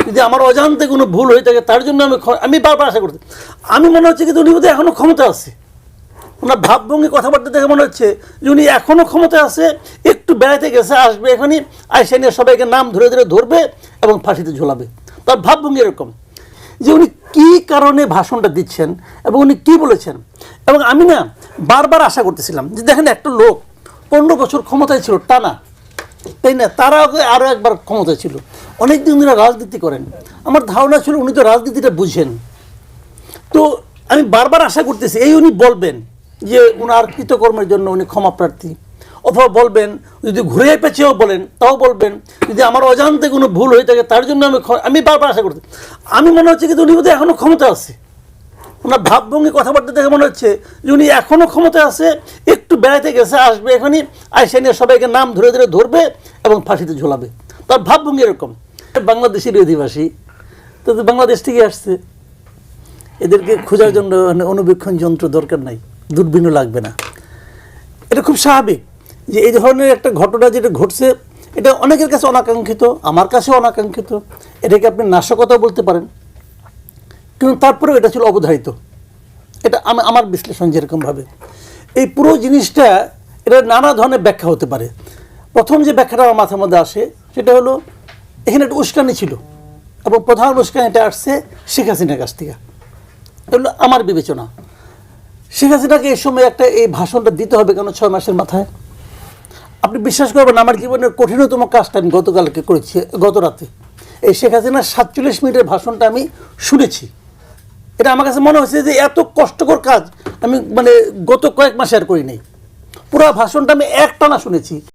যদি আমার অজান্তে কোনো ভুল হয়ে থাকে তার জন্য আমি বারবার আশা করতে আমি মনে হচ্ছে কিন্তু উনি বোধহয় এখনও ক্ষমতা আছে। ওনার ভাবভঙ্গি কথাবার্তা দেখে মনে হচ্ছে যে উনি এখনও ক্ষমতায় আছে, একটু বেড়াতে গেছে, আসবে এখনই আইসা নিয়ে সবাইকে নাম ধরে ধরে ধরবে এবং ফাঁসিতে ঝোলাবে। তার ভাবভঙ্গি এরকম যে উনি কী কারণে ভাষণটা দিচ্ছেন এবং উনি কী বলেছেন। এবং আমি না বারবার আশা করতেছিলাম যে দেখেন একটা লোক 15 বছর ক্ষমতায় ছিল টানা, তাই না, তারা আরও একবার ক্ষমতায় ছিল, অনেক দিন ধরে রাজনীতি করেন। আমার ধারণা ছিল উনি তো রাজনীতিটা বুঝেন। তো আমি বারবার আশা করতেছি এই উনি বলবেন যে ওনার কৃতকর্মের জন্য উনি ক্ষমা প্রার্থী, অথবা বলবেন যদি ঘুরে পেঁচেও বলেন তাও বলবেন যদি আমার অজান্তে কোনো ভুল হয়ে থাকে তার জন্য আমি বারবার আশা করতে আমি মনে হচ্ছে কিন্তু উনি বোধহয় এখনও ক্ষমতা আছে। ওনার ভাবভঙ্গি কথাবার্তা দেখে মনে হচ্ছে যে উনি এখনও ক্ষমতায় আছে, একটু বেড়াতে গেছে, আসবে এখনই আইসা নিয়ে সবাইকে নাম ধরে ধরে ধরবে এবং ফাঁসিতে ঝোলাবে। তার ভাবভঙ্গি এরকম। বাংলাদেশের অধিবাসী তো বাংলাদেশ থেকে আসছে, এদেরকে খোঁজার জন্য অনুবীক্ষণ যন্ত্র দরকার নাই, দূরবীনও লাগবে না। এটা খুব স্বাভাবিক যে এই ধরনের একটা ঘটনা যেটা ঘটছে এটা অনেকের কাছে অনাকাঙ্ক্ষিত, আমার কাছেও অনাকাঙ্ক্ষিত, এটাকে আপনি নাশকতাও বলতে পারেন, কিন্তু তারপরেও এটা ছিল অবধারিত। এটা আমার বিশ্লেষণ যেরকমভাবে এই পুরো জিনিসটা এটা নানা ধরনের ব্যাখ্যা হতে পারে। প্রথম যে ব্যাখ্যাটা আমার মাথার মধ্যে আসে সেটা হলো এখানে একটা উস্কানি ছিল, এবং প্রধান উস্কানিটা আসছে শেখ হাসিনার কাছ থেকে। এগুলো আমার বিবেচনা। শেখ হাসিনাকে এই সময় এই ভাষণটা দিতে হবে, কেন 6 মাসের মাথায়। আপনি বিশ্বাস করবেন আমার জীবনের কঠিনতম কাজটা আমি গতকালকে করেছি, গত রাতে এই শেখ হাসিনার 47 মিনিটের ভাষণটা আমি শুনেছি। এটা আমার কাছে মনে হয়েছে যে এত কষ্টকর কাজ আমি গত কয়েক মাসে আর করি নাই। পুরো ভাষণটা আমি একটানা শুনেছি।